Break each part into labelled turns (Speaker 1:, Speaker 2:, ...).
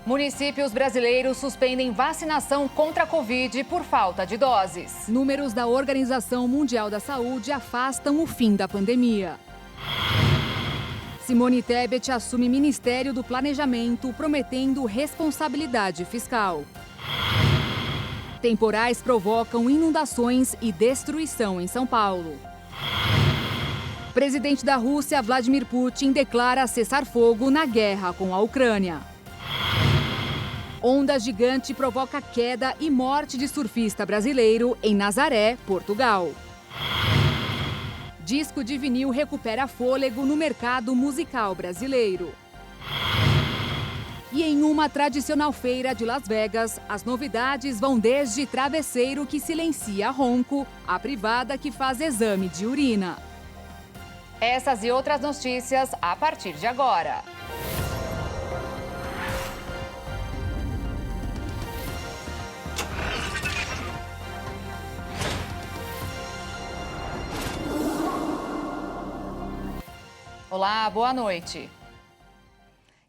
Speaker 1: Municípios brasileiros suspendem vacinação contra a Covid por falta de doses.
Speaker 2: Números da Organização Mundial da Saúde afastam o fim da pandemia. Simone Tebet assume Ministério do Planejamento, prometendo responsabilidade fiscal. Temporais provocam inundações e destruição em São Paulo. Presidente da Rússia, Vladimir Putin, declara cessar-fogo na guerra com a Ucrânia. Onda gigante provoca queda e morte de surfista brasileiro em Nazaré, Portugal. Disco de vinil recupera fôlego no mercado musical brasileiro. E em uma tradicional feira de Las Vegas, as novidades vão desde travesseiro que silencia ronco a privada que faz exame de urina.
Speaker 1: Essas e outras notícias a partir de agora. Olá, boa noite.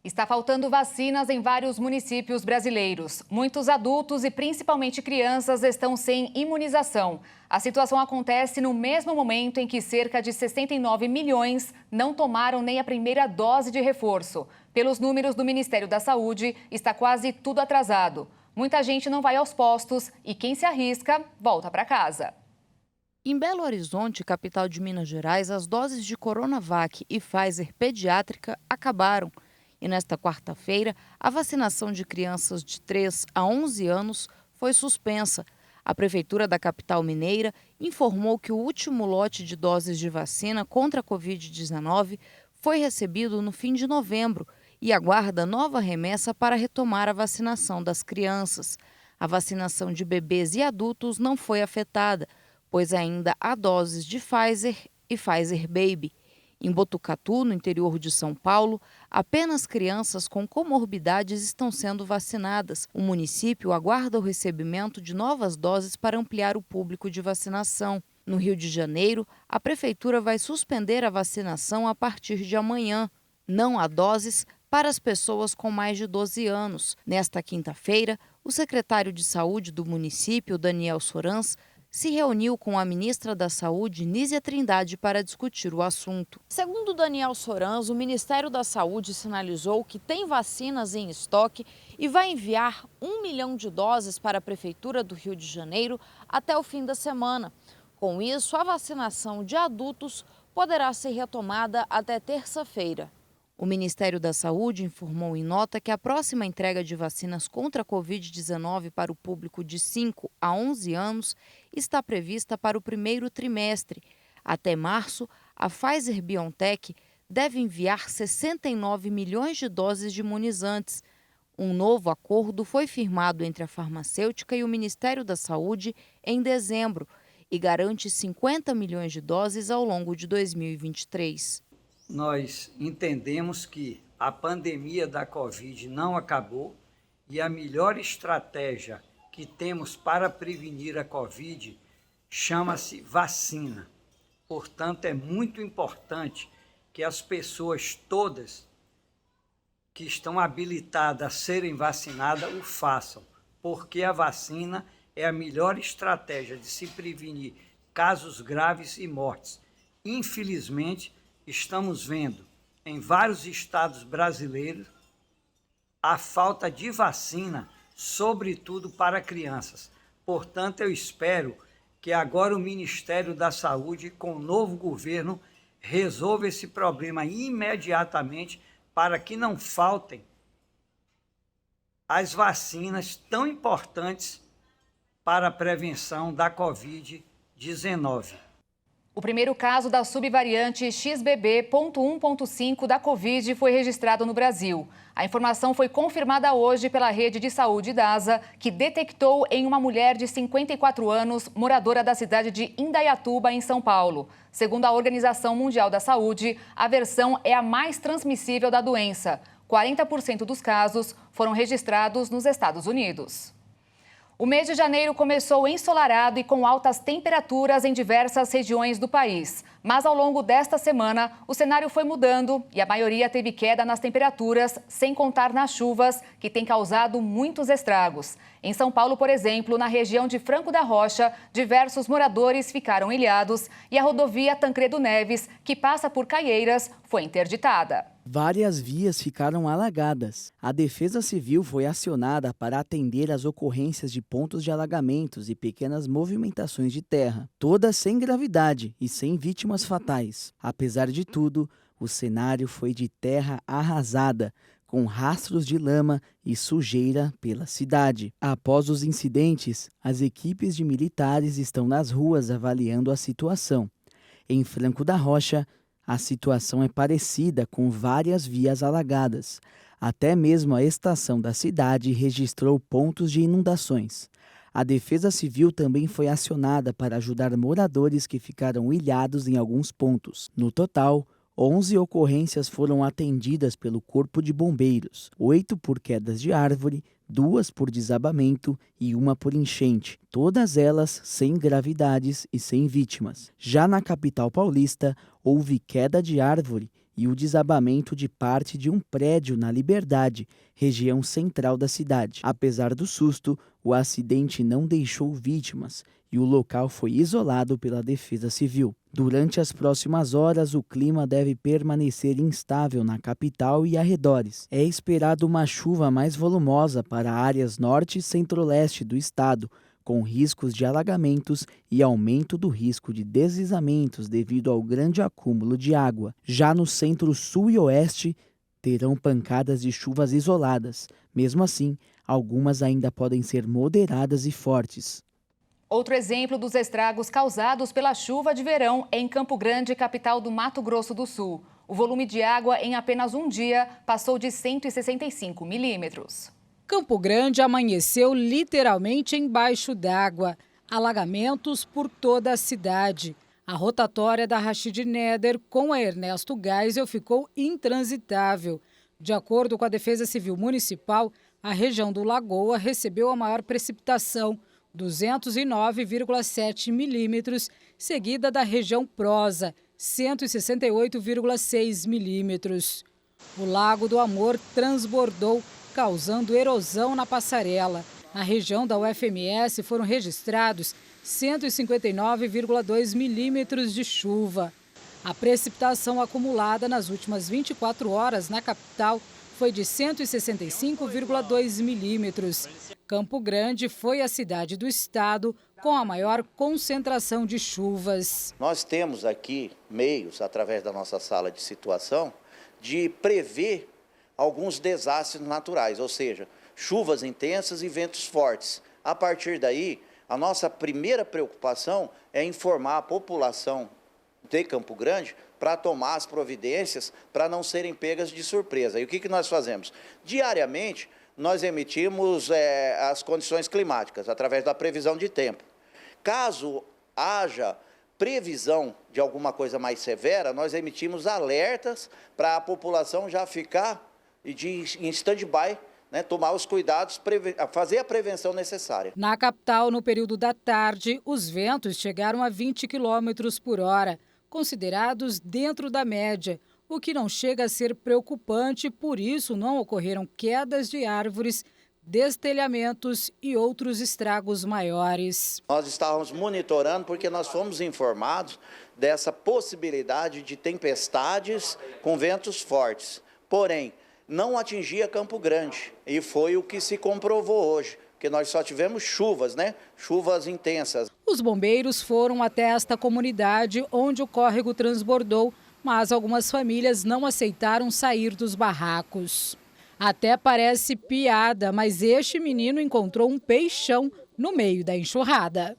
Speaker 1: Está faltando vacinas em vários municípios brasileiros. Muitos adultos e principalmente crianças estão sem imunização. A situação acontece no mesmo momento em que cerca de 69 milhões não tomaram nem a primeira dose de reforço. Pelos números do Ministério da Saúde, está quase tudo atrasado. Muita gente não vai aos postos e quem se arrisca, volta para casa.
Speaker 3: Em Belo Horizonte, capital de Minas Gerais, as doses de Coronavac e Pfizer pediátrica acabaram. E nesta quarta-feira, a vacinação de crianças de 3 a 11 anos foi suspensa. A Prefeitura da capital mineira informou que o último lote de doses de vacina contra a Covid-19 foi recebido no fim de novembro e aguarda nova remessa para retomar a vacinação das crianças. A vacinação de bebês e adultos não foi afetada, pois ainda há doses de Pfizer e Pfizer Baby. Em Botucatu, no interior de São Paulo, apenas crianças com comorbidades estão sendo vacinadas. O município aguarda o recebimento de novas doses para ampliar o público de vacinação. No Rio de Janeiro, a prefeitura vai suspender a vacinação a partir de amanhã. Não há doses para as pessoas com mais de 12 anos. Nesta quinta-feira, o secretário de Saúde do município, Daniel Sorans, se reuniu com a ministra da Saúde, Nízia Trindade, para discutir o assunto. Segundo Daniel Sorans, o Ministério da Saúde sinalizou que tem vacinas em estoque e vai enviar 1 milhão de doses para a Prefeitura do Rio de Janeiro até o fim da semana. Com isso, a vacinação de adultos poderá ser retomada até terça-feira. O Ministério da Saúde informou em nota que a próxima entrega de vacinas contra a Covid-19 para o público de 5 a 11 anos está prevista para o primeiro trimestre. Até março, a Pfizer-BioNTech deve enviar 69 milhões de doses de imunizantes. Um novo acordo foi firmado entre a farmacêutica e o Ministério da Saúde em dezembro e garante 50 milhões de doses ao longo de 2023.
Speaker 4: Nós entendemos que a pandemia da Covid não acabou e a melhor estratégia que temos para prevenir a Covid chama-se vacina. Portanto, é muito importante que as pessoas todas que estão habilitadas a serem vacinadas o façam, porque a vacina é a melhor estratégia de se prevenir casos graves e mortes. Infelizmente, estamos vendo em vários estados brasileiros a falta de vacina, sobretudo para crianças. Portanto, eu espero que agora o Ministério da Saúde, com o novo governo, resolva esse problema imediatamente para que não faltem as vacinas tão importantes para a prevenção da Covid-19.
Speaker 1: O primeiro caso da subvariante XBB.1.5 da Covid foi registrado no Brasil. A informação foi confirmada hoje pela rede de saúde DASA, que detectou em uma mulher de 54 anos, moradora da cidade de Indaiatuba, em São Paulo. Segundo a Organização Mundial da Saúde, a versão é a mais transmissível da doença. 40% dos casos foram registrados nos Estados Unidos. O mês de janeiro começou ensolarado e com altas temperaturas em diversas regiões do país. Mas ao longo desta semana, o cenário foi mudando e a maioria teve queda nas temperaturas, sem contar nas chuvas, que têm causado muitos estragos. Em São Paulo, por exemplo, na região de Franco da Rocha, diversos moradores ficaram ilhados e a rodovia Tancredo Neves, que passa por Caieiras, foi interditada.
Speaker 5: Várias vias ficaram alagadas. A Defesa Civil foi acionada para atender às ocorrências de pontos de alagamentos e pequenas movimentações de terra, todas sem gravidade e sem vítimas fatais. Apesar de tudo, o cenário foi de terra arrasada, com rastros de lama e sujeira pela cidade. Após os incidentes, as equipes de militares estão nas ruas avaliando a situação. Em Franco da Rocha, a situação é parecida, com várias vias alagadas. Até mesmo a estação da cidade registrou pontos de inundações. A Defesa Civil também foi acionada para ajudar moradores que ficaram ilhados em alguns pontos. No total, 11 ocorrências foram atendidas pelo Corpo de Bombeiros, 8 por quedas de árvore, 2 por desabamento e 1 por enchente, todas elas sem gravidades e sem vítimas. Já na capital paulista, houve queda de árvore e o desabamento de parte de um prédio na Liberdade, região central da cidade. Apesar do susto, o acidente não deixou vítimas e o local foi isolado pela Defesa Civil. Durante as próximas horas, o clima deve permanecer instável na capital e arredores. É esperado uma chuva mais volumosa para áreas norte e centro-leste do estado, com riscos de alagamentos e aumento do risco de deslizamentos devido ao grande acúmulo de água. Já no centro-sul e oeste, terão pancadas de chuvas isoladas. Mesmo assim, algumas ainda podem ser moderadas e fortes.
Speaker 1: Outro exemplo dos estragos causados pela chuva de verão é em Campo Grande, capital do Mato Grosso do Sul. O volume de água em apenas um dia passou de 165 milímetros.
Speaker 6: Campo Grande amanheceu literalmente embaixo d'água. Alagamentos por toda a cidade. A rotatória da Rachid Neder com a Ernesto Geisel ficou intransitável. De acordo com a Defesa Civil Municipal, a região do Lagoa recebeu a maior precipitação, 209,7 milímetros, seguida da região Prosa, 168,6 milímetros. O Lago do Amor transbordou, causando erosão na passarela. Na região da UFMS foram registrados 159,2 milímetros de chuva. A precipitação acumulada nas últimas 24 horas na capital foi de 165,2 milímetros. Campo Grande foi a cidade do estado com a maior concentração de chuvas.
Speaker 7: Nós temos aqui meios, através da nossa sala de situação, de prever alguns desastres naturais, ou seja, chuvas intensas e ventos fortes. A partir daí, a nossa primeira preocupação é informar a população de Campo Grande para tomar as providências para não serem pegas de surpresa. E o que nós fazemos? Diariamente, nós emitimos as condições climáticas, através da previsão de tempo. Caso haja previsão de alguma coisa mais severa, nós emitimos alertas para a população já ficar em stand-by, né, tomar os cuidados, fazer a prevenção necessária.
Speaker 6: Na capital, no período da tarde, os ventos chegaram a 20 km por hora, considerados dentro da média, o que não chega a ser preocupante, por isso não ocorreram quedas de árvores, destelhamentos e outros estragos maiores.
Speaker 7: Nós estávamos monitorando porque nós fomos informados dessa possibilidade de tempestades com ventos fortes. Porém, não atingia Campo Grande e foi o que se comprovou hoje, porque nós só tivemos chuvas, né? Chuvas intensas.
Speaker 6: Os bombeiros foram até esta comunidade onde o córrego transbordou, mas algumas famílias não aceitaram sair dos barracos. Até parece piada, mas este menino encontrou um peixão no meio da enxurrada.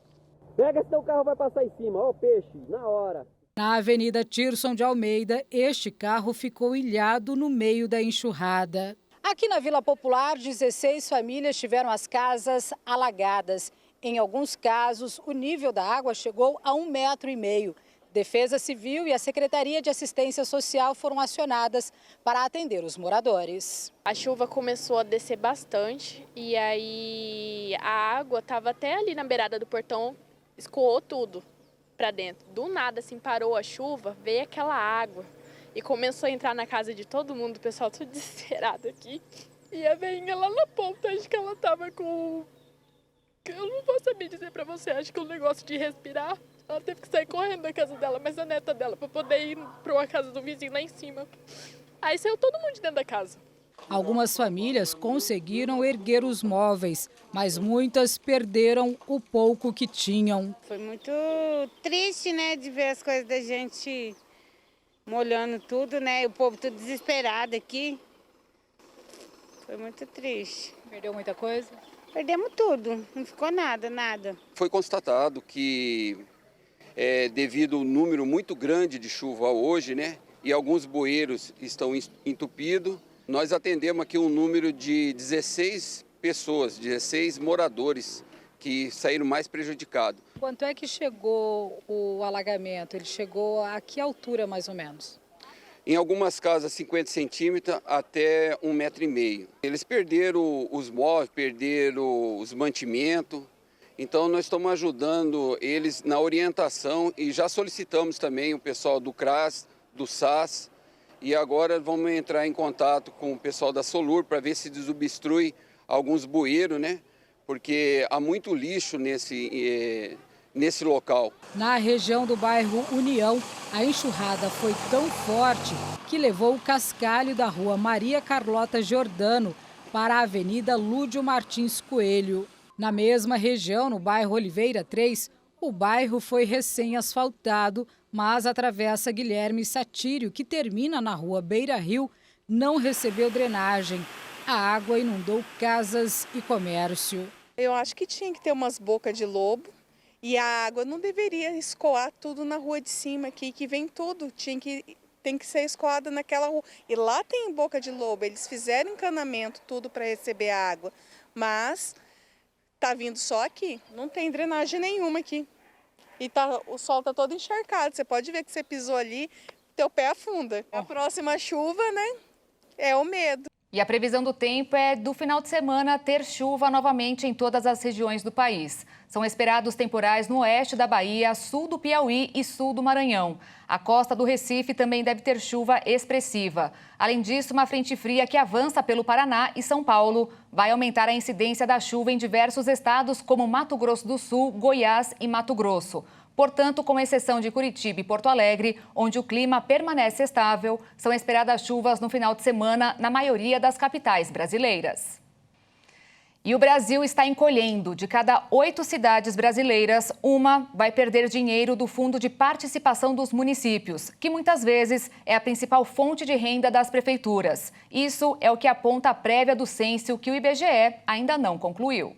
Speaker 8: Pega, senão o carro vai passar em cima, ó o peixe, na hora.
Speaker 6: Na Avenida Tirson de Almeida, este carro ficou ilhado no meio da enxurrada. Aqui na Vila Popular, 16 famílias tiveram as casas alagadas. Em alguns casos, o nível da água chegou a 1,5 metro. Defesa Civil e a Secretaria de Assistência Social foram acionadas para atender os moradores.
Speaker 9: A chuva começou a descer bastante e aí a água estava até ali na beirada do portão, escoou tudo para dentro. Do nada, assim, parou a chuva, veio aquela água e começou a entrar na casa de todo mundo, o pessoal tudo desesperado aqui. E a veinha lá na ponta, acho que ela estava com... Eu não vou saber dizer para você, acho que o negócio de respirar. Ela teve que sair correndo da casa dela, mas a neta dela, para poder ir para uma casa do vizinho lá em cima. Aí saiu todo mundo de dentro da casa.
Speaker 6: Algumas famílias conseguiram erguer os móveis, mas muitas perderam o pouco que tinham.
Speaker 10: Foi muito triste, né, de ver as coisas da gente molhando tudo, né, o povo tudo desesperado aqui. Foi muito triste.
Speaker 6: Perdeu muita coisa?
Speaker 10: Perdemos tudo, não ficou nada.
Speaker 11: Foi constatado que devido ao número muito grande de chuva hoje, né, e alguns bueiros estão entupidos, nós atendemos aqui um número de 16 pessoas, 16 moradores que saíram mais prejudicados.
Speaker 6: Quanto é que chegou o alagamento? Ele chegou a que altura, mais ou menos?
Speaker 11: Em algumas casas, 50 centímetros até 1,5 metro. Eles perderam os móveis, perderam os mantimentos. Então, nós estamos ajudando eles na orientação e já solicitamos também o pessoal do CRAS, do SAS. E agora vamos entrar em contato com o pessoal da Solur para ver se desobstrui alguns bueiros, né? Porque há muito lixo nesse local.
Speaker 6: Na região do bairro União, a enxurrada foi tão forte que levou o cascalho da rua Maria Carlota Giordano para a Avenida Lúdio Martins Coelho. Na mesma região, no bairro Oliveira 3, o bairro foi recém-asfaltado, mas a travessa Guilherme Satírio, que termina na rua Beira Rio, não recebeu drenagem. A água inundou casas e comércio.
Speaker 12: Eu acho que tinha que ter umas bocas de lobo e a água não deveria escoar tudo na rua de cima aqui, que vem tudo, tem que ser escoada naquela rua. E lá tem boca de lobo, eles fizeram encanamento, tudo para receber a água, mas tá vindo só aqui, não tem drenagem nenhuma aqui. E o solo tá todo encharcado, você pode ver que você pisou ali, teu pé afunda. A próxima chuva, né, é o medo.
Speaker 1: E a previsão do tempo é do final de semana ter chuva novamente em todas as regiões do país. São esperados temporais no oeste da Bahia, sul do Piauí e sul do Maranhão. A costa do Recife também deve ter chuva expressiva. Além disso, uma frente fria que avança pelo Paraná e São Paulo vai aumentar a incidência da chuva em diversos estados como Mato Grosso do Sul, Goiás e Mato Grosso. Portanto, com exceção de Curitiba e Porto Alegre, onde o clima permanece estável, são esperadas chuvas no final de semana na maioria das capitais brasileiras. E o Brasil está encolhendo. De cada 8 cidades brasileiras, uma vai perder dinheiro do Fundo de Participação dos Municípios, que muitas vezes é a principal fonte de renda das prefeituras. Isso é o que aponta a prévia do censo que o IBGE ainda não concluiu.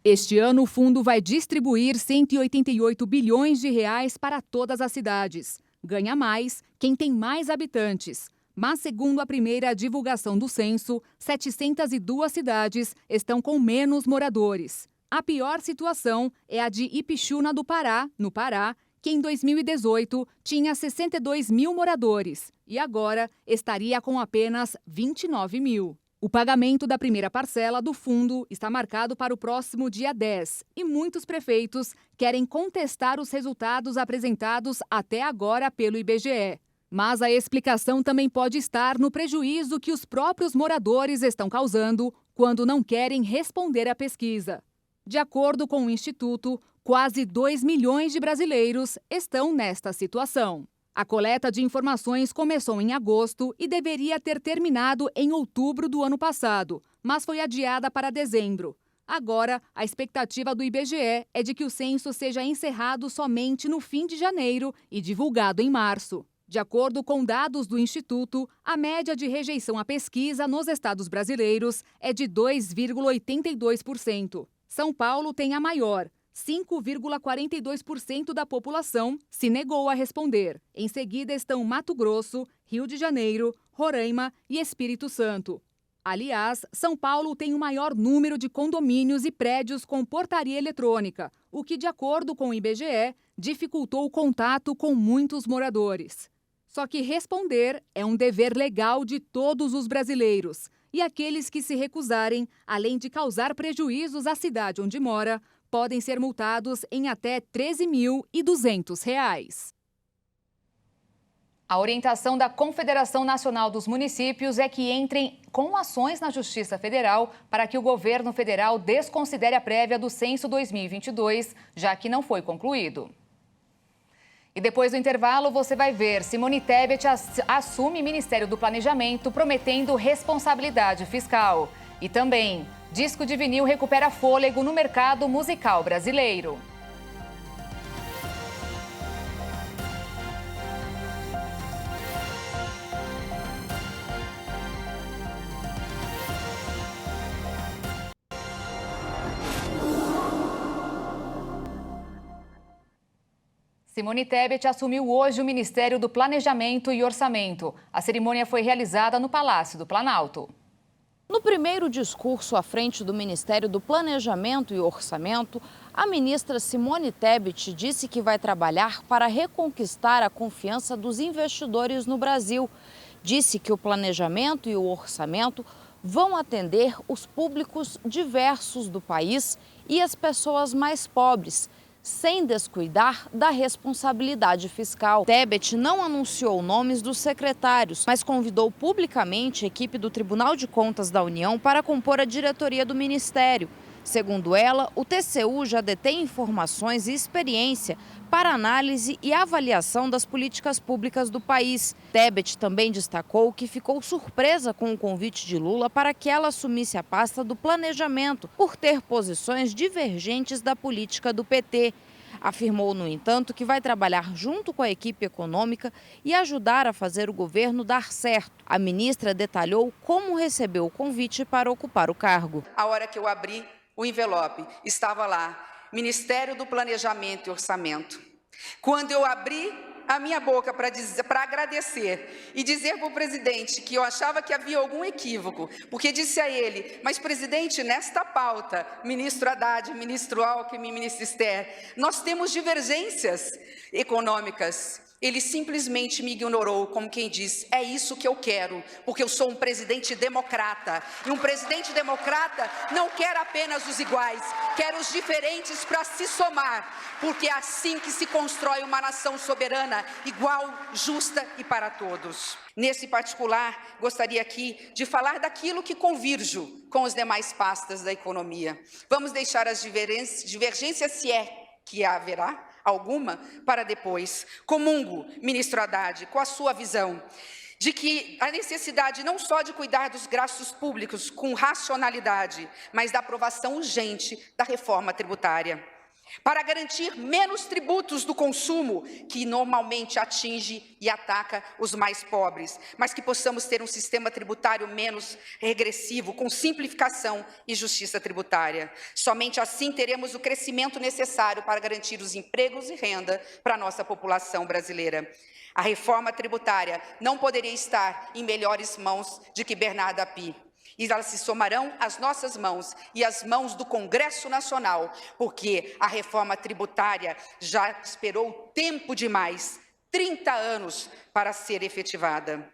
Speaker 2: Este ano, o fundo vai distribuir 188 bilhões de reais para todas as cidades. Ganha mais quem tem mais habitantes. Mas, segundo a primeira divulgação do censo, 702 cidades estão com menos moradores. A pior situação é a de Ipixuna do Pará, no Pará, que em 2018 tinha 62 mil moradores e agora estaria com apenas 29 mil. O pagamento da primeira parcela do fundo está marcado para o próximo dia 10 e muitos prefeitos querem contestar os resultados apresentados até agora pelo IBGE. Mas a explicação também pode estar no prejuízo que os próprios moradores estão causando quando não querem responder à pesquisa. De acordo com o Instituto, quase 2 milhões de brasileiros estão nesta situação. A coleta de informações começou em agosto e deveria ter terminado em outubro do ano passado, mas foi adiada para dezembro. Agora, a expectativa do IBGE é de que o censo seja encerrado somente no fim de janeiro e divulgado em março. De acordo com dados do Instituto, a média de rejeição à pesquisa nos estados brasileiros é de 2,82%. São Paulo tem a maior. 5,42% da população se negou a responder. Em seguida estão Mato Grosso, Rio de Janeiro, Roraima e Espírito Santo. Aliás, São Paulo tem o maior número de condomínios e prédios com portaria eletrônica, o que, de acordo com o IBGE, dificultou o contato com muitos moradores. Só que responder é um dever legal de todos os brasileiros. E aqueles que se recusarem, além de causar prejuízos à cidade onde mora, podem ser multados em até R$ 13.200.
Speaker 1: A orientação da Confederação Nacional dos Municípios é que entrem com ações na Justiça Federal para que o governo federal desconsidere a prévia do censo 2022, já que não foi concluído. E depois do intervalo, você vai ver Simone Tebet assume Ministério do Planejamento, prometendo responsabilidade fiscal. E também, disco de vinil recupera fôlego no mercado musical brasileiro. Simone Tebet assumiu hoje o Ministério do Planejamento e Orçamento. A cerimônia foi realizada no Palácio do Planalto.
Speaker 3: No primeiro discurso à frente do Ministério do Planejamento e Orçamento, a ministra Simone Tebet disse que vai trabalhar para reconquistar a confiança dos investidores no Brasil. Disse que o planejamento e o orçamento vão atender os públicos diversos do país e as pessoas mais pobres, sem descuidar da responsabilidade fiscal. Tebet não anunciou nomes dos secretários, mas convidou publicamente a equipe do Tribunal de Contas da União para compor a diretoria do Ministério. Segundo ela, o TCU já detém informações e experiência para análise e avaliação das políticas públicas do país. Tebet também destacou que ficou surpresa com o convite de Lula para que ela assumisse a pasta do planejamento, por ter posições divergentes da política do PT. Afirmou, no entanto, que vai trabalhar junto com a equipe econômica e ajudar a fazer o governo dar certo. A ministra detalhou como recebeu o convite para ocupar o cargo.
Speaker 13: A hora que eu abri o envelope, estava lá, Ministério do Planejamento e Orçamento. Quando eu abri a minha boca para agradecer e dizer para o presidente que eu achava que havia algum equívoco, porque disse a ele, mas presidente, nesta pauta, ministro Haddad, ministro Alckmin, ministro Esther, nós temos divergências econômicas. Ele simplesmente me ignorou, como quem diz, é isso que eu quero, porque eu sou um presidente democrata. E um presidente democrata não quer apenas os iguais, quer os diferentes para se somar, porque é assim que se constrói uma nação soberana, igual, justa e para todos. Nesse particular, gostaria aqui de falar daquilo que convirjo com as demais pastas da economia. Vamos deixar as divergências, se é que haverá alguma, para depois. Comungo, ministro Haddad, com a sua visão de que a necessidade não só de cuidar dos gastos públicos com racionalidade, mas da aprovação urgente da reforma tributária, para garantir menos tributos do consumo, que normalmente atinge e ataca os mais pobres, mas que possamos ter um sistema tributário menos regressivo, com simplificação e justiça tributária. Somente assim teremos o crescimento necessário para garantir os empregos e renda para a nossa população brasileira. A reforma tributária não poderia estar em melhores mãos do que Bernardo Api. E elas se somarão às nossas mãos e às mãos do Congresso Nacional, porque a reforma tributária já esperou tempo demais, 30 anos, para ser efetivada.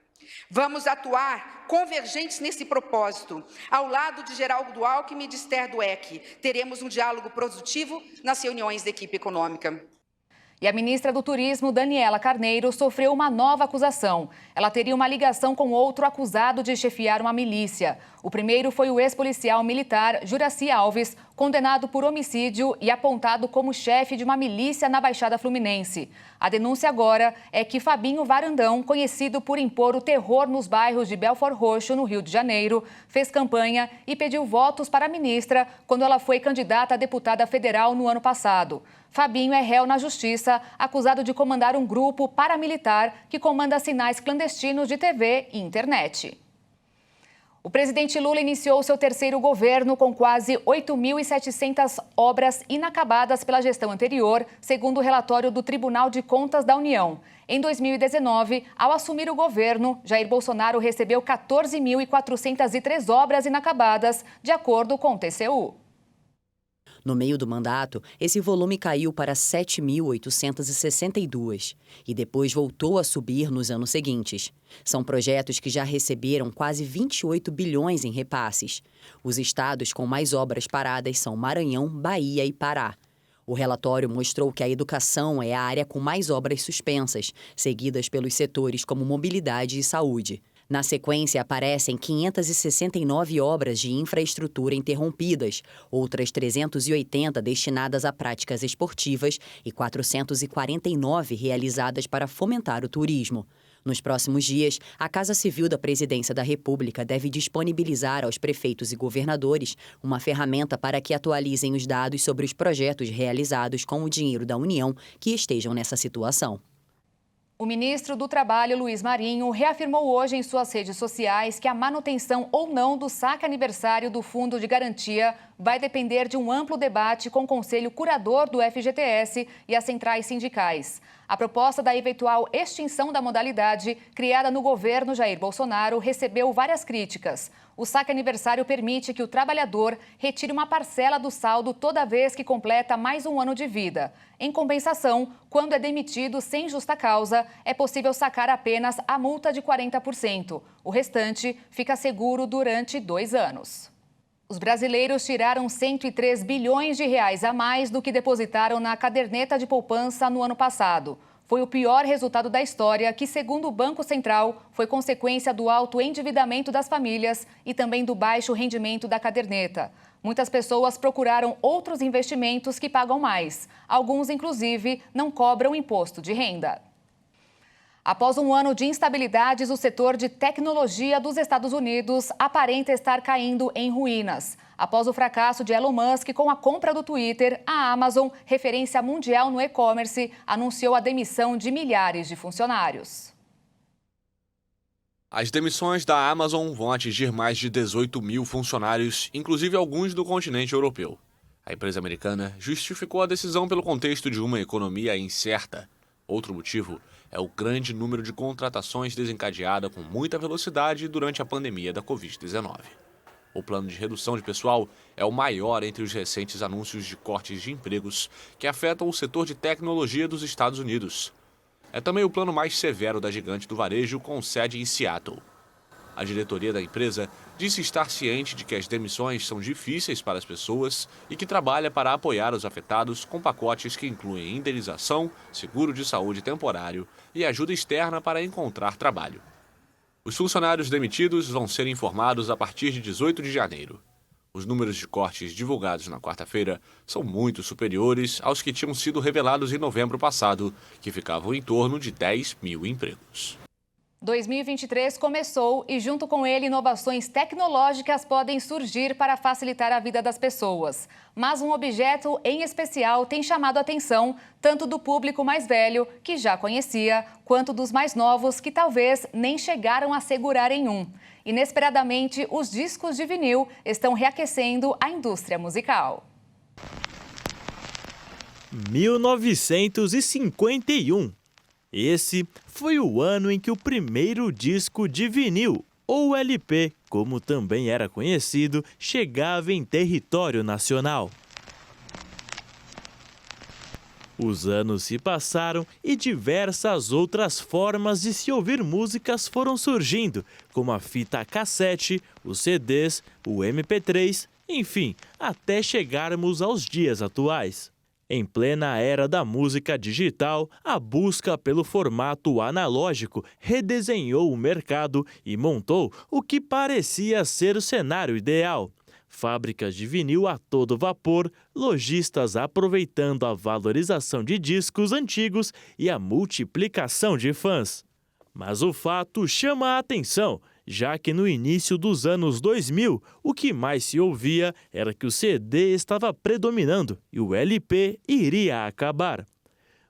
Speaker 13: Vamos atuar convergentes nesse propósito. Ao lado de Geraldo Alckmin e de Esther Dweck, teremos um diálogo produtivo nas reuniões da equipe econômica.
Speaker 1: E a ministra do Turismo, Daniela Carneiro, sofreu uma nova acusação. Ela teria uma ligação com outro acusado de chefiar uma milícia. O primeiro foi o ex-policial militar Juraci Alves, condenado por homicídio e apontado como chefe de uma milícia na Baixada Fluminense. A denúncia agora é que Fabinho Varandão, conhecido por impor o terror nos bairros de Belford Roxo, no Rio de Janeiro, fez campanha e pediu votos para a ministra quando ela foi candidata a deputada federal no ano passado. Fabinho é réu na justiça, acusado de comandar um grupo paramilitar que comanda sinais clandestinos de TV e internet. O presidente Lula iniciou seu terceiro governo com quase 8.700 obras inacabadas pela gestão anterior, segundo o relatório do Tribunal de Contas da União. Em 2019, ao assumir o governo, Jair Bolsonaro recebeu 14.403 obras inacabadas, de acordo com o TCU.
Speaker 14: No meio do mandato, esse volume caiu para 7.862 e depois voltou a subir nos anos seguintes. São projetos que já receberam quase 28 bilhões em repasses. Os estados com mais obras paradas são Maranhão, Bahia e Pará. O relatório mostrou que a educação é a área com mais obras suspensas, seguidas pelos setores como mobilidade e saúde. Na sequência, aparecem 569 obras de infraestrutura interrompidas, outras 380 destinadas a práticas esportivas e 449 realizadas para fomentar o turismo. Nos próximos dias, a Casa Civil da Presidência da República deve disponibilizar aos prefeitos e governadores uma ferramenta para que atualizem os dados sobre os projetos realizados com o dinheiro da União que estejam nessa situação.
Speaker 1: O ministro do Trabalho, Luiz Marinho, reafirmou hoje em suas redes sociais que a manutenção ou não do saque aniversário do Fundo de Garantia vai depender de um amplo debate com o Conselho Curador do FGTS e as centrais sindicais. A proposta da eventual extinção da modalidade, criada no governo Jair Bolsonaro, recebeu várias críticas. O saque aniversário permite que o trabalhador retire uma parcela do saldo toda vez que completa mais um ano de vida. Em compensação, quando é demitido sem justa causa, é possível sacar apenas a multa de 40%. O restante fica seguro durante 2 anos. Os brasileiros tiraram 103 bilhões de reais a mais do que depositaram na caderneta de poupança no ano passado. Foi o pior resultado da história, que, segundo o Banco Central, foi consequência do alto endividamento das famílias e também do baixo rendimento da caderneta. Muitas pessoas procuraram outros investimentos que pagam mais. Alguns, inclusive, não cobram imposto de renda. Após um ano de instabilidades, o setor de tecnologia dos Estados Unidos aparenta estar caindo em ruínas. Após o fracasso de Elon Musk com a compra do Twitter, a Amazon, referência mundial no e-commerce, anunciou a demissão de milhares de funcionários.
Speaker 15: As demissões da Amazon vão atingir mais de 18 mil funcionários, inclusive alguns do continente europeu. A empresa americana justificou a decisão pelo contexto de uma economia incerta. Outro motivo é o grande número de contratações desencadeada com muita velocidade durante a pandemia da Covid-19. O plano de redução de pessoal é o maior entre os recentes anúncios de cortes de empregos que afetam o setor de tecnologia dos Estados Unidos. É também o plano mais severo da gigante do varejo, com sede em Seattle. A diretoria da empresa disse estar ciente de que as demissões são difíceis para as pessoas e que trabalha para apoiar os afetados com pacotes que incluem indenização, seguro de saúde temporário e ajuda externa para encontrar trabalho. Os funcionários demitidos vão ser informados a partir de 18 de janeiro. Os números de cortes divulgados na quarta-feira são muito superiores aos que tinham sido revelados em novembro passado, que ficavam em torno de 10 mil empregos.
Speaker 1: 2023 começou e, junto com ele, inovações tecnológicas podem surgir para facilitar a vida das pessoas. Mas um objeto em especial tem chamado a atenção tanto do público mais velho, que já conhecia, quanto dos mais novos, que talvez nem chegaram a segurar em um. Inesperadamente, os discos de vinil estão reaquecendo a indústria musical.
Speaker 16: 1951. Esse foi o ano em que o primeiro disco de vinil, ou LP, como também era conhecido, chegava em território nacional. Os anos se passaram e diversas outras formas de se ouvir músicas foram surgindo, como a fita cassete, os CDs, o MP3, enfim, até chegarmos aos dias atuais. Em plena era da música digital, a busca pelo formato analógico redesenhou o mercado e montou o que parecia ser o cenário ideal. Fábricas de vinil a todo vapor, lojistas aproveitando a valorização de discos antigos e a multiplicação de fãs. Mas o fato chama a atenção, já que no início dos anos 2000, o que mais se ouvia era que o CD estava predominando e o LP iria acabar.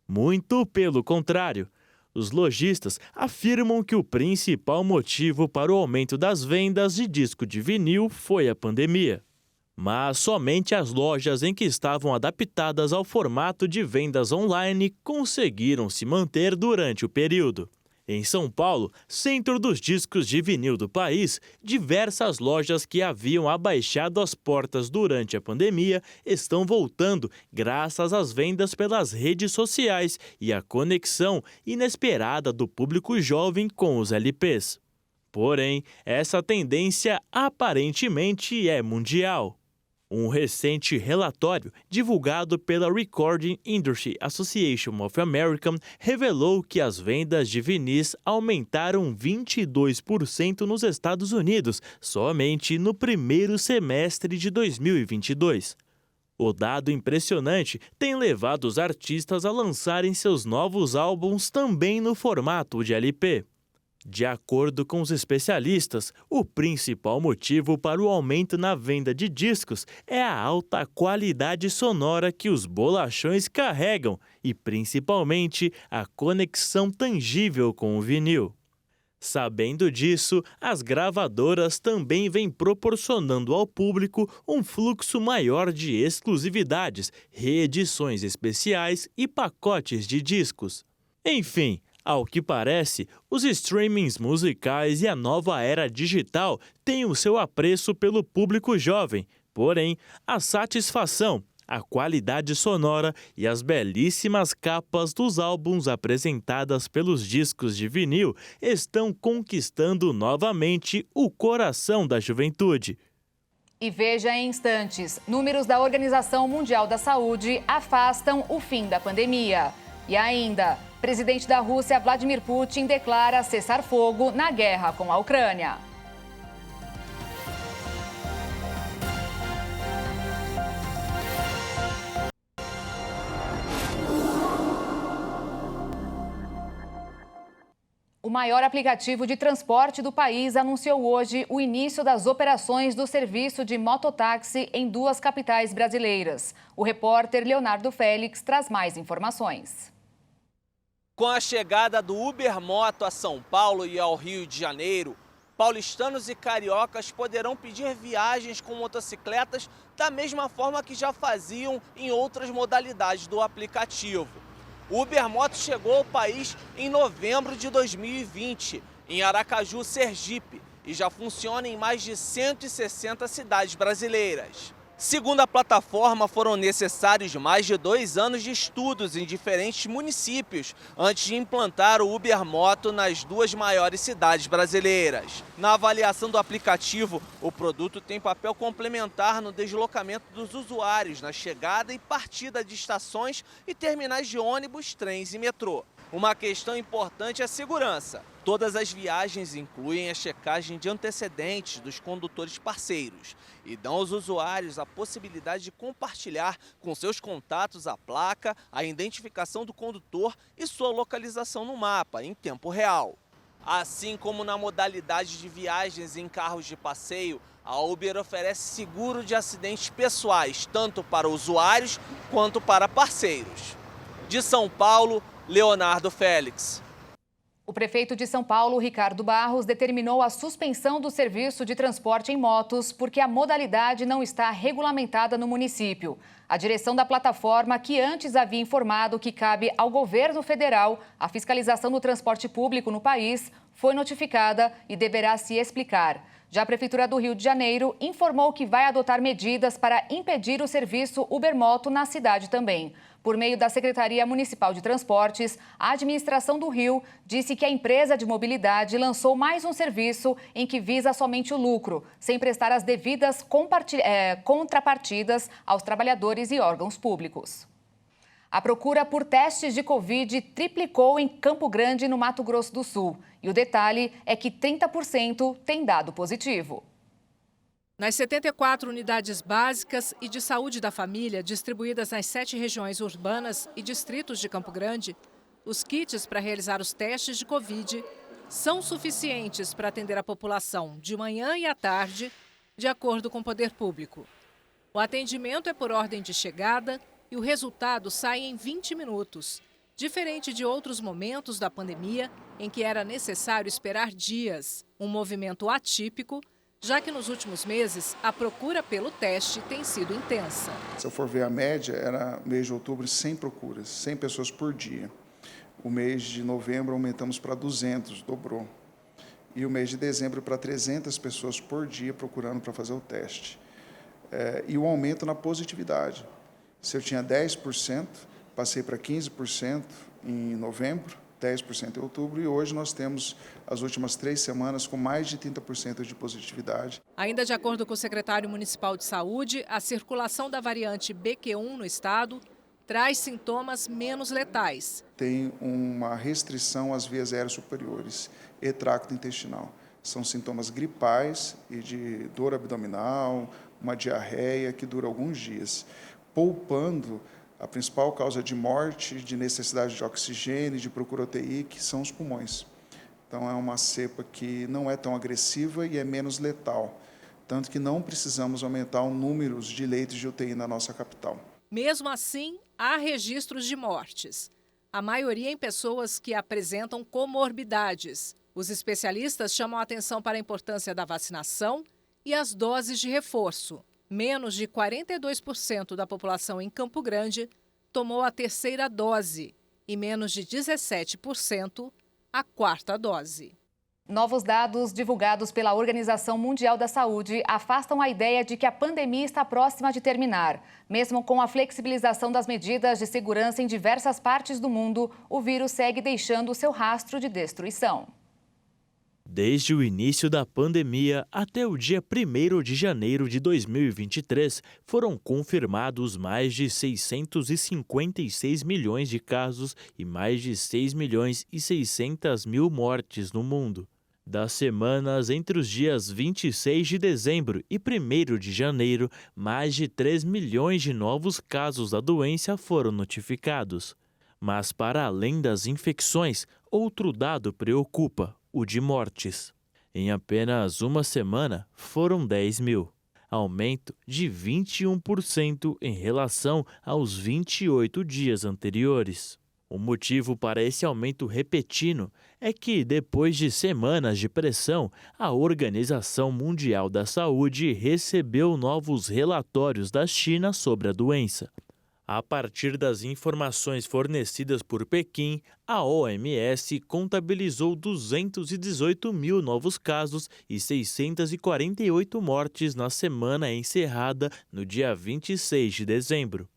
Speaker 16: Muito pelo contrário. Os lojistas afirmam que o principal motivo para o aumento das vendas de disco de vinil foi a pandemia. Mas somente as lojas em que estavam adaptadas ao formato de vendas online conseguiram se manter durante o período. Em São Paulo, centro dos discos de vinil do país, diversas lojas que haviam abaixado as portas durante a pandemia estão voltando graças às vendas pelas redes sociais e à conexão inesperada do público jovem com os LPs. Porém, essa tendência aparentemente é mundial. Um recente relatório divulgado pela Recording Industry Association of America revelou que as vendas de vinis aumentaram 22% nos Estados Unidos somente no primeiro semestre de 2022. O dado impressionante tem levado os artistas a lançarem seus novos álbuns também no formato de LP. De acordo com os especialistas, o principal motivo para o aumento na venda de discos é a alta qualidade sonora que os bolachões carregam e, principalmente, a conexão tangível com o vinil. Sabendo disso, as gravadoras também vêm proporcionando ao público um fluxo maior de exclusividades, reedições especiais e pacotes de discos. Enfim, ao que parece, os streamings musicais e a nova era digital têm o seu apreço pelo público jovem, porém, a satisfação, a qualidade sonora e as belíssimas capas dos álbuns apresentadas pelos discos de vinil estão conquistando novamente o coração da juventude.
Speaker 1: E veja em instantes, números da Organização Mundial da Saúde afastam o fim da pandemia. E ainda, presidente da Rússia, Vladimir Putin, declara cessar fogo na guerra com a Ucrânia. O maior aplicativo de transporte do país anunciou hoje o início das operações do serviço de mototáxi em 2 capitais brasileiras. O repórter Leonardo Félix traz mais informações.
Speaker 17: Com a chegada do Uber Moto a São Paulo e ao Rio de Janeiro, paulistanos e cariocas poderão pedir viagens com motocicletas da mesma forma que já faziam em outras modalidades do aplicativo. O Uber Moto chegou ao país em novembro de 2020, em Aracaju, Sergipe, e já funciona em mais de 160 cidades brasileiras. Segundo a plataforma, foram necessários mais de 2 anos de estudos em diferentes municípios antes de implantar o Uber Moto nas 2 maiores cidades brasileiras. Na avaliação do aplicativo, o produto tem papel complementar no deslocamento dos usuários, na chegada e partida de estações e terminais de ônibus, trens e metrô. Uma questão importante é a segurança. Todas as viagens incluem a checagem de antecedentes dos condutores parceiros e dão aos usuários a possibilidade de compartilhar com seus contatos a placa, a identificação do condutor e sua localização no mapa em tempo real. Assim como na modalidade de viagens em carros de passeio, a Uber oferece seguro de acidentes pessoais, tanto para usuários quanto para parceiros. De São Paulo, Leonardo Félix.
Speaker 1: O prefeito de São Paulo, Ricardo Barros, determinou a suspensão do serviço de transporte em motos porque a modalidade não está regulamentada no município. A direção da plataforma, que antes havia informado que cabe ao governo federal a fiscalização do transporte público no país, foi notificada e deverá se explicar. Já a Prefeitura do Rio de Janeiro informou que vai adotar medidas para impedir o serviço Uber Moto na cidade também. Por meio da Secretaria Municipal de Transportes, a administração do Rio disse que a empresa de mobilidade lançou mais um serviço em que visa somente o lucro, sem prestar as devidas contrapartidas aos trabalhadores e órgãos públicos. A procura por testes de Covid triplicou em Campo Grande, no Mato Grosso do Sul. E o detalhe é que 30% tem dado positivo.
Speaker 18: Nas 74 unidades básicas e de saúde da família, distribuídas nas 7 regiões urbanas e distritos de Campo Grande, os kits para realizar os testes de Covid são suficientes para atender a população de manhã e à tarde, de acordo com o poder público. O atendimento é por ordem de chegada e o resultado sai em 20 minutos, diferente de outros momentos da pandemia em que era necessário esperar dias, um movimento atípico, já que nos últimos meses a procura pelo teste tem sido intensa.
Speaker 19: Se eu for ver a média, era mês de outubro 100 procuras, 100 pessoas por dia. O mês de novembro aumentamos para 200, dobrou. E o mês de dezembro para 300 pessoas por dia procurando para fazer o teste. E o aumento na positividade. Se eu tinha 10%, passei para 15% em novembro, 10% em outubro, e hoje nós temos as últimas 3 semanas com mais de 30% de positividade.
Speaker 18: Ainda de acordo com o secretário municipal de saúde, a circulação da variante BQ1 no estado traz sintomas menos letais.
Speaker 19: Tem uma restrição às vias aéreas superiores e tracto intestinal. São sintomas gripais e de dor abdominal, uma diarreia que dura alguns dias, poupando a principal causa de morte, de necessidade de oxigênio, de procura UTI, que são os pulmões. Então, é uma cepa que não é tão agressiva e é menos letal, tanto que não precisamos aumentar o número de leitos de UTI na nossa capital.
Speaker 18: Mesmo assim, há registros de mortes, a maioria em pessoas que apresentam comorbidades. Os especialistas chamam a atenção para a importância da vacinação e as doses de reforço. Menos de 42% da população em Campo Grande tomou a 3ª dose e menos de 17% a 4ª dose.
Speaker 1: Novos dados divulgados pela Organização Mundial da Saúde afastam a ideia de que a pandemia está próxima de terminar. Mesmo com a flexibilização das medidas de segurança em diversas partes do mundo, o vírus segue deixando seu rastro de destruição.
Speaker 16: Desde o início da pandemia até o dia 1º de janeiro de 2023, foram confirmados mais de 656 milhões de casos e mais de 6 milhões e 600 mil mortes no mundo. Das semanas entre os dias 26 de dezembro e 1º de janeiro, mais de 3 milhões de novos casos da doença foram notificados. Mas, para além das infecções, outro dado preocupa: o de mortes. Em apenas uma semana, foram 10 mil. Aumento de 21% em relação aos 28 dias anteriores. O motivo para esse aumento repentino é que, depois de semanas de pressão, a Organização Mundial da Saúde recebeu novos relatórios da China sobre a doença. A partir das informações fornecidas por Pequim, a OMS contabilizou 218 mil novos casos e 648 mortes na semana encerrada no dia 26 de dezembro.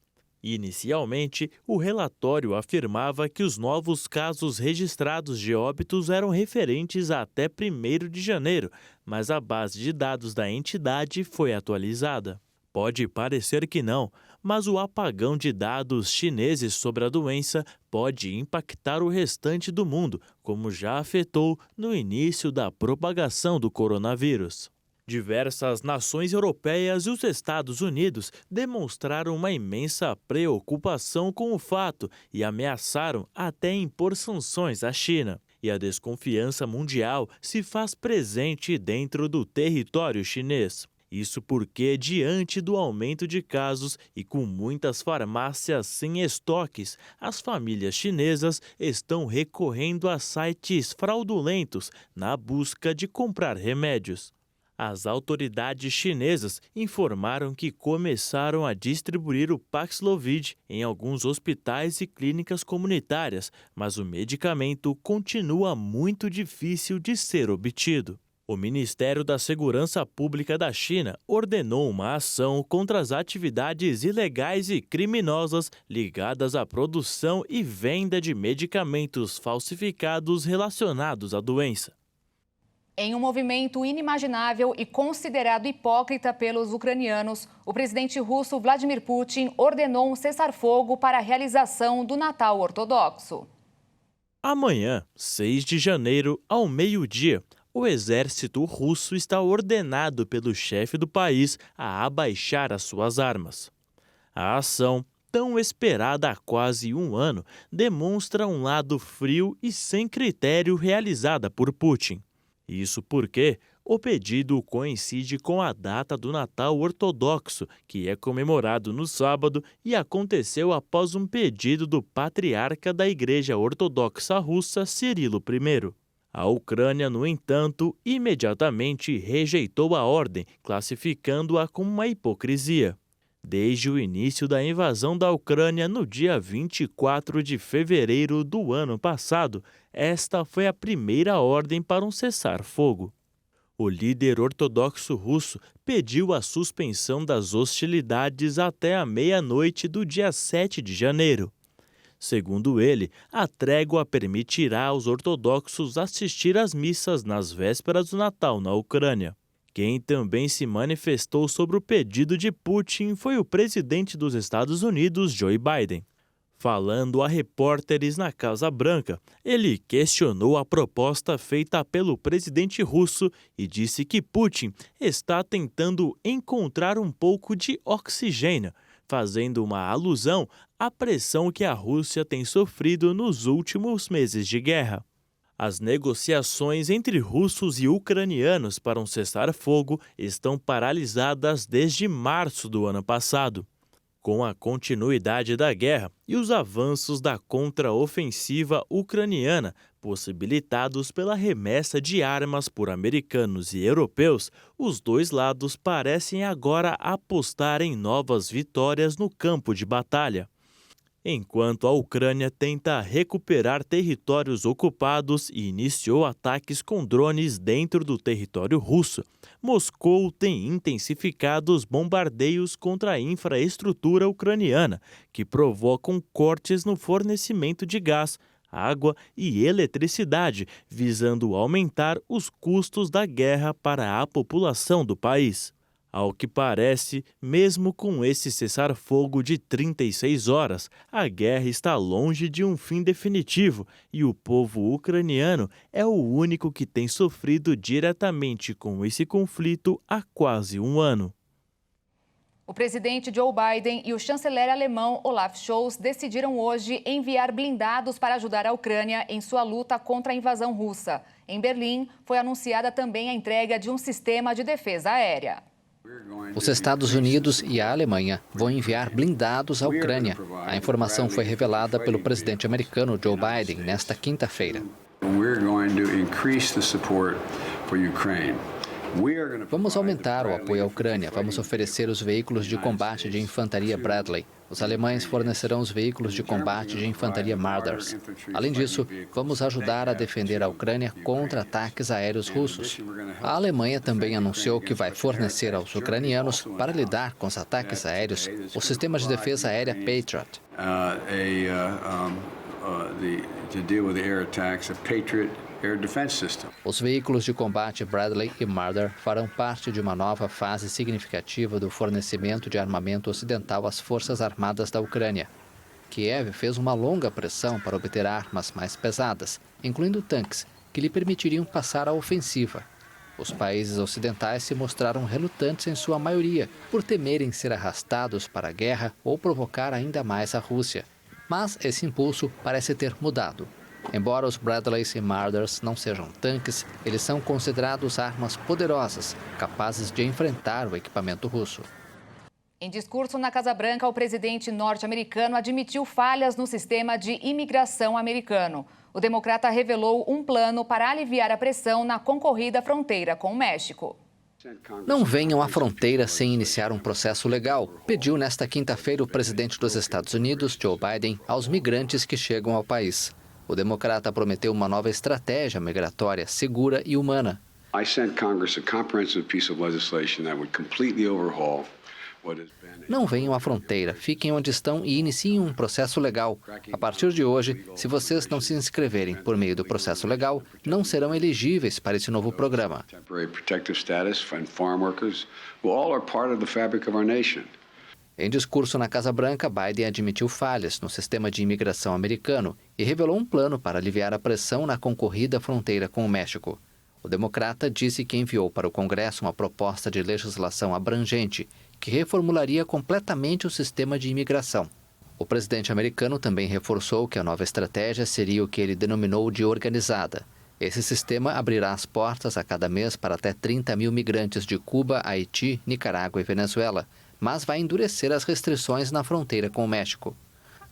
Speaker 16: Inicialmente, o relatório afirmava que os novos casos registrados de óbitos eram referentes a até 1º de janeiro, mas a base de dados da entidade foi atualizada. Pode parecer que não, mas o apagão de dados chineses sobre a doença pode impactar o restante do mundo, como já afetou no início da propagação do coronavírus. Diversas nações europeias e os Estados Unidos demonstraram uma imensa preocupação com o fato e ameaçaram até impor sanções à China. E a desconfiança mundial se faz presente dentro do território chinês. Isso porque, diante do aumento de casos e com muitas farmácias sem estoques, as famílias chinesas estão recorrendo a sites fraudulentos na busca de comprar remédios. As autoridades chinesas informaram que começaram a distribuir o Paxlovid em alguns hospitais e clínicas comunitárias, mas o medicamento continua muito difícil de ser obtido. O Ministério da Segurança Pública da China ordenou uma ação contra as atividades ilegais e criminosas ligadas à produção e venda de medicamentos falsificados relacionados à doença.
Speaker 1: Em um movimento inimaginável e considerado hipócrita pelos ucranianos, o presidente russo Vladimir Putin ordenou um cessar-fogo para a realização do Natal ortodoxo.
Speaker 16: Amanhã, 6 de janeiro, ao meio-dia, o exército russo está ordenado pelo chefe do país a abaixar as suas armas. A ação, tão esperada há quase um ano, demonstra um lado frio e sem critério realizada por Putin. Isso porque o pedido coincide com a data do Natal ortodoxo, que é comemorado no sábado e aconteceu após um pedido do patriarca da Igreja Ortodoxa Russa, Cirilo I. A Ucrânia, no entanto, imediatamente rejeitou a ordem, classificando-a como uma hipocrisia. desde o início da invasão da Ucrânia no dia 24 de fevereiro do ano passado. Esta foi a primeira ordem para um cessar-fogo. O líder ortodoxo russo pediu a suspensão das hostilidades até a meia-noite do dia 7 de janeiro. Segundo ele, a trégua permitirá aos ortodoxos assistir às missas nas vésperas do Natal na Ucrânia. Quem também se manifestou sobre o pedido de Putin foi o presidente dos Estados Unidos, Joe Biden. Falando a repórteres na Casa Branca, ele questionou a proposta feita pelo presidente russo e disse que Putin está tentando encontrar um pouco de oxigênio, fazendo uma alusão à pressão que a Rússia tem sofrido nos últimos meses de guerra. As negociações entre russos e ucranianos para um cessar-fogo estão paralisadas desde março do ano passado. Com a continuidade da guerra e os avanços da contraofensiva ucraniana, possibilitados pela remessa de armas por americanos e europeus, os dois lados parecem agora apostar em novas vitórias no campo de batalha. Enquanto a Ucrânia tenta recuperar territórios ocupados e iniciou ataques com drones dentro do território russo, Moscou tem intensificado os bombardeios contra a infraestrutura ucraniana, que provocam cortes no fornecimento de gás, água e eletricidade, visando aumentar os custos da guerra para a população do país. Ao que parece, mesmo com esse cessar-fogo de 36 horas, a guerra está longe de um fim definitivo e o povo ucraniano é o único que tem sofrido diretamente com esse conflito há quase um ano.
Speaker 1: O presidente Joe Biden e o chanceler alemão Olaf Scholz decidiram hoje enviar blindados para ajudar a Ucrânia em sua luta contra a invasão russa. Em Berlim, foi anunciada também a entrega de um sistema de defesa aérea.
Speaker 20: Os Estados Unidos e a Alemanha vão enviar blindados à Ucrânia. A informação foi revelada pelo presidente americano Joe Biden nesta quinta-feira. Vamos aumentar o apoio à Ucrânia. Vamos oferecer os veículos de combate de infantaria Bradley. Os alemães fornecerão os veículos de combate de infantaria Marders. Além disso, vamos ajudar a defender a Ucrânia contra ataques aéreos russos. A Alemanha também anunciou que vai fornecer aos ucranianos, para lidar com os ataques aéreos, o sistema de defesa aérea Patriot. Os veículos de combate Bradley e Marder farão parte de uma nova fase significativa do fornecimento de armamento ocidental às Forças Armadas da Ucrânia. Kiev fez uma longa pressão para obter armas mais pesadas, incluindo tanques, que lhe permitiriam passar à ofensiva. Os países ocidentais se mostraram relutantes em sua maioria, por temerem ser arrastados para a guerra ou provocar ainda mais a Rússia. Mas esse impulso parece ter mudado. Embora os Bradleys e Marders não sejam tanques, eles são considerados armas poderosas, capazes de enfrentar o equipamento russo.
Speaker 1: Em discurso na Casa Branca, o presidente norte-americano admitiu falhas no sistema de imigração americano. O democrata revelou um plano para aliviar a pressão na concorrida fronteira com o México.
Speaker 20: Não venham à fronteira sem iniciar um processo legal, pediu nesta quinta-feira o presidente dos Estados Unidos, Joe Biden, aos migrantes que chegam ao país. O democrata prometeu uma nova estratégia migratória segura e humana. Não venham à fronteira, fiquem onde estão e iniciem um processo legal. A partir de hoje, se vocês não se inscreverem por meio do processo legal, não serão elegíveis para esse novo programa. Em discurso na Casa Branca, Biden admitiu falhas no sistema de imigração americano e revelou um plano para aliviar a pressão na concorrida fronteira com o México. O democrata disse que enviou para o Congresso uma proposta de legislação abrangente que reformularia completamente o sistema de imigração. O presidente americano também reforçou que a nova estratégia seria o que ele denominou de organizada. Esse sistema abrirá as portas a cada mês para até 30 mil migrantes de Cuba, Haiti, Nicarágua e Venezuela, mas vai endurecer as restrições na fronteira com o México.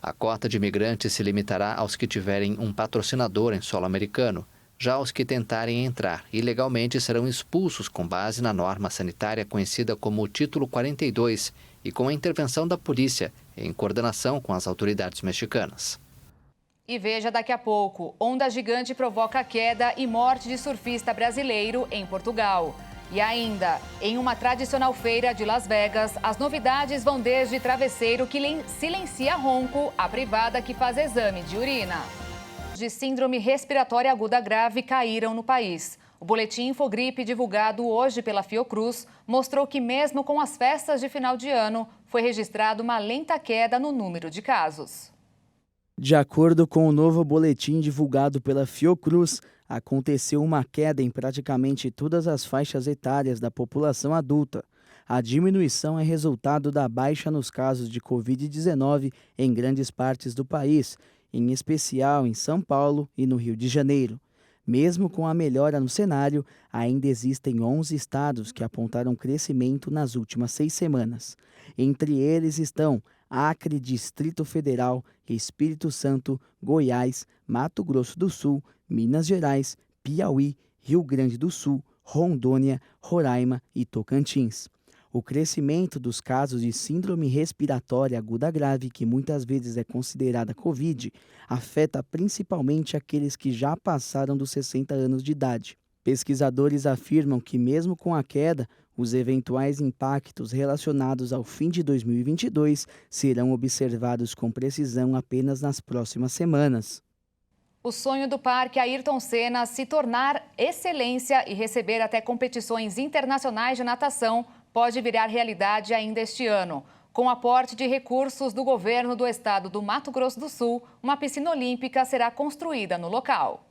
Speaker 20: A cota de imigrantes se limitará aos que tiverem um patrocinador em solo americano. Já os que tentarem entrar ilegalmente serão expulsos com base na norma sanitária conhecida como o Título 42, e com a intervenção da polícia, em coordenação com as autoridades mexicanas.
Speaker 1: E veja daqui a pouco, onda gigante provoca queda e morte de surfista brasileiro em Portugal. E ainda, em uma tradicional feira de Las Vegas, as novidades vão desde travesseiro que silencia ronco a privada que faz exame de urina. De síndrome respiratória aguda grave caíram no país. O boletim Infogripe, divulgado hoje pela Fiocruz, mostrou que mesmo com as festas de final de ano, foi registrado uma lenta queda no número de casos.
Speaker 5: De acordo com o novo boletim divulgado pela Fiocruz, aconteceu uma queda em praticamente todas as faixas etárias da população adulta. A diminuição é resultado da baixa nos casos de Covid-19 em grandes partes do país, em especial em São Paulo e no Rio de Janeiro. Mesmo com a melhora no cenário, ainda existem 11 estados que apontaram crescimento nas últimas 6 semanas. Entre eles estão Acre, Distrito Federal, Espírito Santo, Goiás, Mato Grosso do Sul, Minas Gerais, Piauí, Rio Grande do Sul, Rondônia, Roraima e Tocantins. O crescimento dos casos de síndrome respiratória aguda grave, que muitas vezes é considerada Covid, afeta principalmente aqueles que já passaram dos 60 anos de idade. Pesquisadores afirmam que, mesmo com a queda, os eventuais impactos relacionados ao fim de 2022 serão observados com precisão apenas nas próximas semanas.
Speaker 1: O sonho do Parque Ayrton Senna se tornar excelência e receber até competições internacionais de natação pode virar realidade ainda este ano. Com aporte de recursos do governo do estado do Mato Grosso do Sul, uma piscina olímpica será construída no local.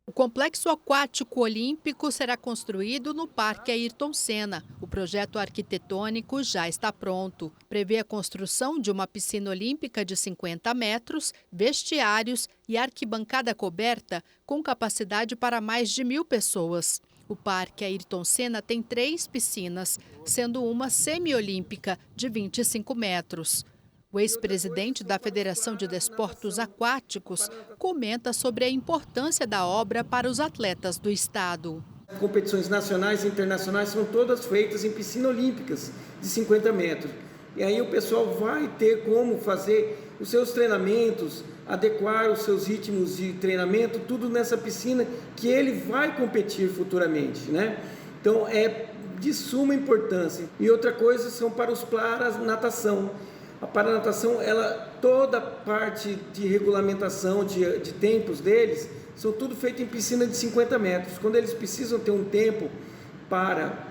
Speaker 18: O complexo aquático olímpico será construído no Parque Ayrton Senna. O projeto arquitetônico já está pronto. Prevê a construção de uma piscina olímpica de 50 metros, vestiários e arquibancada coberta com capacidade para mais de 1.000 pessoas. O Parque Ayrton Senna tem 3 piscinas, sendo uma semi-olímpica de 25 metros. O ex-presidente da Federação de Desportos Aquáticos comenta sobre a importância da obra para os atletas do estado.
Speaker 8: Competições nacionais e internacionais são todas feitas em piscinas olímpicas de 50 metros. E aí o pessoal vai ter como fazer os seus treinamentos, adequar os seus ritmos de treinamento, tudo nessa piscina que ele vai competir futuramente, né? Então é de suma importância. E outra coisa são para os paranatação. A paranatação, toda parte de regulamentação de tempos deles, são tudo feito em piscina de 50 metros. Quando eles precisam ter um tempo para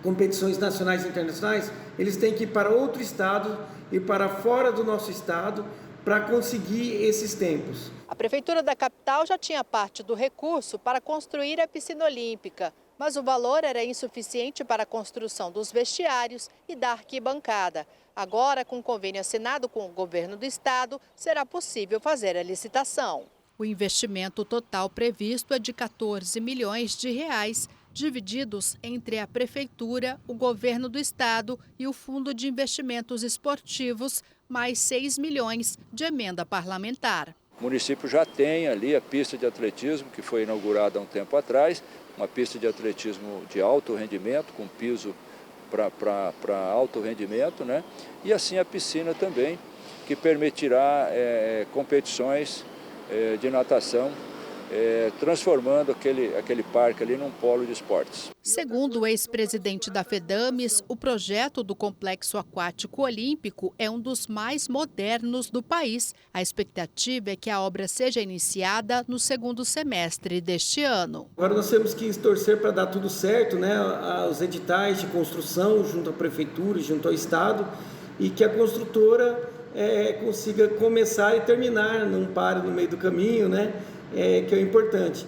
Speaker 8: competições nacionais e internacionais, eles têm que ir para outro estado e para fora do nosso estado para conseguir esses tempos.
Speaker 18: A Prefeitura da capital já tinha parte do recurso para construir a piscina olímpica, mas o valor era insuficiente para a construção dos vestiários e da arquibancada. Agora, com o convênio assinado com o governo do estado, será possível fazer a licitação. O investimento total previsto é de 14 milhões de reais, divididos entre a Prefeitura, o governo do estado e o Fundo de Investimentos Esportivos, mais 6 milhões de emenda parlamentar.
Speaker 21: O município já tem ali a pista de atletismo, que foi inaugurada há um tempo atrás, uma pista de atletismo de alto rendimento, com piso para alto rendimento, né? E assim a piscina também, que permitirá competições de natação, transformando aquele parque ali num polo de esportes.
Speaker 18: Segundo o ex-presidente da FEDAMES, o projeto do Complexo Aquático Olímpico é um dos mais modernos do país. A expectativa é que a obra seja iniciada no segundo semestre deste ano.
Speaker 8: Agora nós temos que torcer para dar tudo certo, né? Os editais de construção junto à Prefeitura, junto ao Estado, e que a construtora consiga começar e terminar, não pare no meio do caminho, né? Que é importante.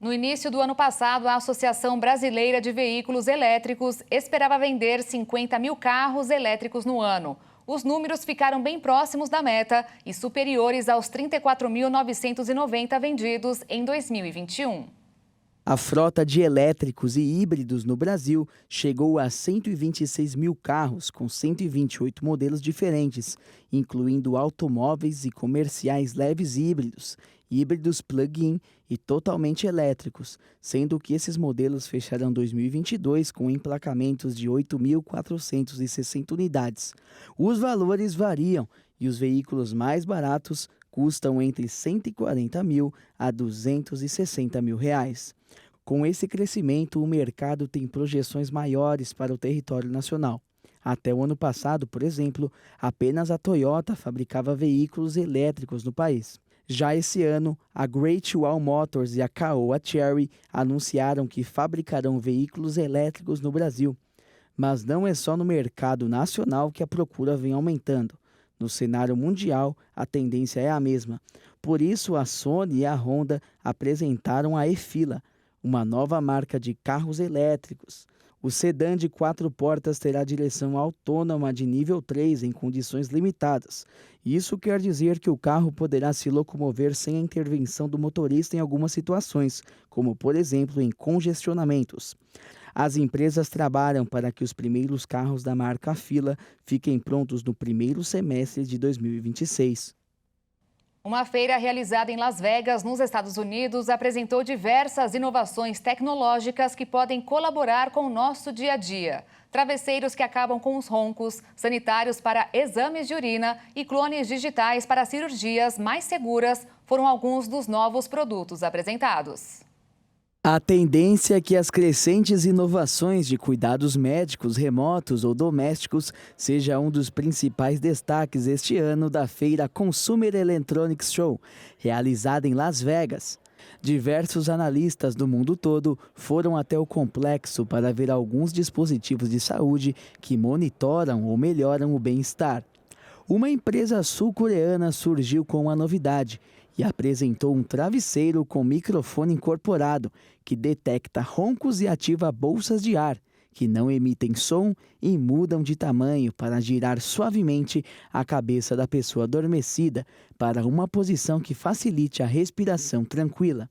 Speaker 1: No início do ano passado, a Associação Brasileira de Veículos Elétricos esperava vender 50 mil carros elétricos no ano. Os números ficaram bem próximos da meta e superiores aos 34.990 vendidos em 2021.
Speaker 5: A frota de elétricos e híbridos no Brasil chegou a 126 mil carros, com 128 modelos diferentes, incluindo automóveis e comerciais leves híbridos, híbridos plug-in e totalmente elétricos, sendo que esses modelos fecharam 2022 com emplacamentos de 8.460 unidades. Os valores variam e os veículos mais baratos custam entre 140 mil a 260 mil reais. Com esse crescimento, o mercado tem projeções maiores para o território nacional. Até o ano passado, por exemplo, apenas a Toyota fabricava veículos elétricos no país. Já esse ano, a Great Wall Motors e a Caoa Chery anunciaram que fabricarão veículos elétricos no Brasil. Mas não é só no mercado nacional que a procura vem aumentando. No cenário mundial, a tendência é a mesma. Por isso, a Sony e a Honda apresentaram a E-Fila, uma nova marca de carros elétricos. O sedã de 4 portas terá direção autônoma de nível 3 em condições limitadas. Isso quer dizer que o carro poderá se locomover sem a intervenção do motorista em algumas situações, como, por exemplo, em congestionamentos. As empresas trabalham para que os primeiros carros da marca Fila fiquem prontos no primeiro semestre de 2026.
Speaker 1: Uma feira realizada em Las Vegas, nos Estados Unidos, apresentou diversas inovações tecnológicas que podem colaborar com o nosso dia a dia. Travesseiros que acabam com os roncos, sanitários para exames de urina e clones digitais para cirurgias mais seguras foram alguns dos novos produtos apresentados.
Speaker 5: A tendência é que as crescentes inovações de cuidados médicos remotos ou domésticos seja um dos principais destaques este ano da feira Consumer Electronics Show, realizada em Las Vegas. Diversos analistas do mundo todo foram até o complexo para ver alguns dispositivos de saúde que monitoram ou melhoram o bem-estar. Uma empresa sul-coreana surgiu com uma novidade e apresentou um travesseiro com microfone incorporado que detecta roncos e ativa bolsas de ar, que não emitem som e mudam de tamanho para girar suavemente a cabeça da pessoa adormecida para uma posição que facilite a respiração tranquila.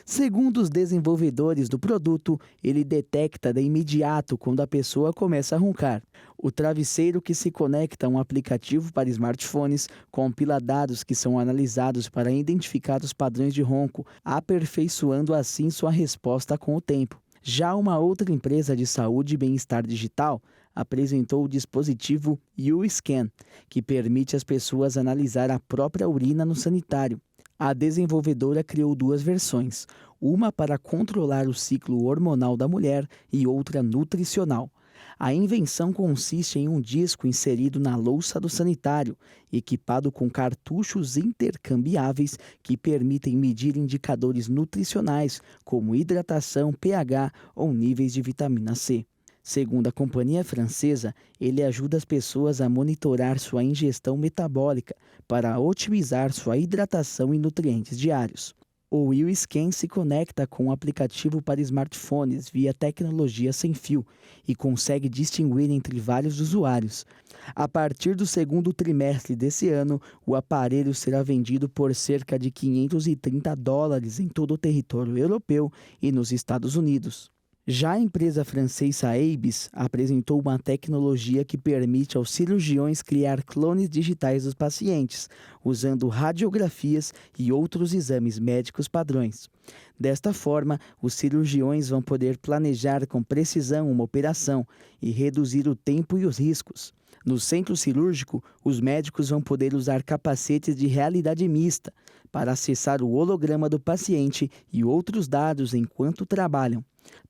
Speaker 5: Segundo os desenvolvedores do produto, ele detecta de imediato quando a pessoa começa a roncar. O travesseiro, que se conecta a um aplicativo para smartphones, compila dados que são analisados para identificar os padrões de ronco, aperfeiçoando assim sua resposta com o tempo. Já uma outra empresa de saúde e bem-estar digital apresentou o dispositivo U-Scan, que permite às pessoas analisar a própria urina no sanitário. A desenvolvedora criou 2 versões, uma para controlar o ciclo hormonal da mulher e outra nutricional. A invenção consiste em um disco inserido na louça do sanitário, equipado com cartuchos intercambiáveis que permitem medir indicadores nutricionais, como hidratação, pH ou níveis de vitamina C. Segundo a companhia francesa, ele ajuda as pessoas a monitorar sua ingestão metabólica para otimizar sua hidratação e nutrientes diários. O U-Scan se conecta com um aplicativo para smartphones via tecnologia sem fio e consegue distinguir entre vários usuários. A partir do segundo trimestre desse ano, o aparelho será vendido por cerca de $530 em todo o território europeu e nos Estados Unidos. Já a empresa francesa Aebis apresentou uma tecnologia que permite aos cirurgiões criar clones digitais dos pacientes, usando radiografias e outros exames médicos padrões. Desta forma, os cirurgiões vão poder planejar com precisão uma operação e reduzir o tempo e os riscos. No centro cirúrgico, os médicos vão poder usar capacetes de realidade mista para acessar o holograma do paciente e outros dados enquanto trabalham.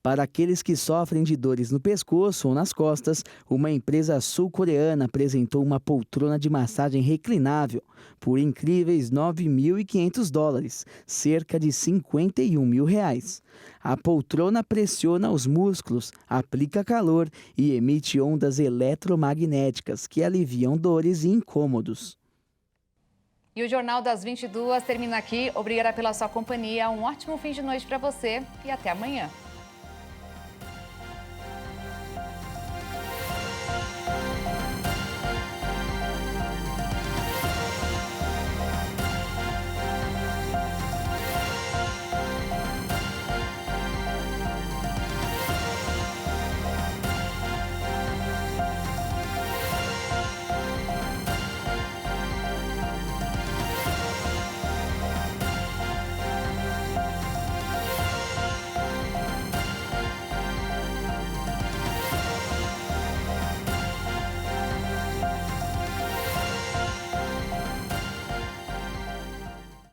Speaker 5: Para aqueles que sofrem de dores no pescoço ou nas costas, uma empresa sul-coreana apresentou uma poltrona de massagem reclinável por incríveis $9.500, cerca de R$51 mil. A poltrona pressiona os músculos, aplica calor e emite ondas eletromagnéticas que aliviam dores e incômodos.
Speaker 1: E o Jornal das 22 termina aqui. Obrigada pela sua companhia. Um ótimo fim de noite para você e até amanhã.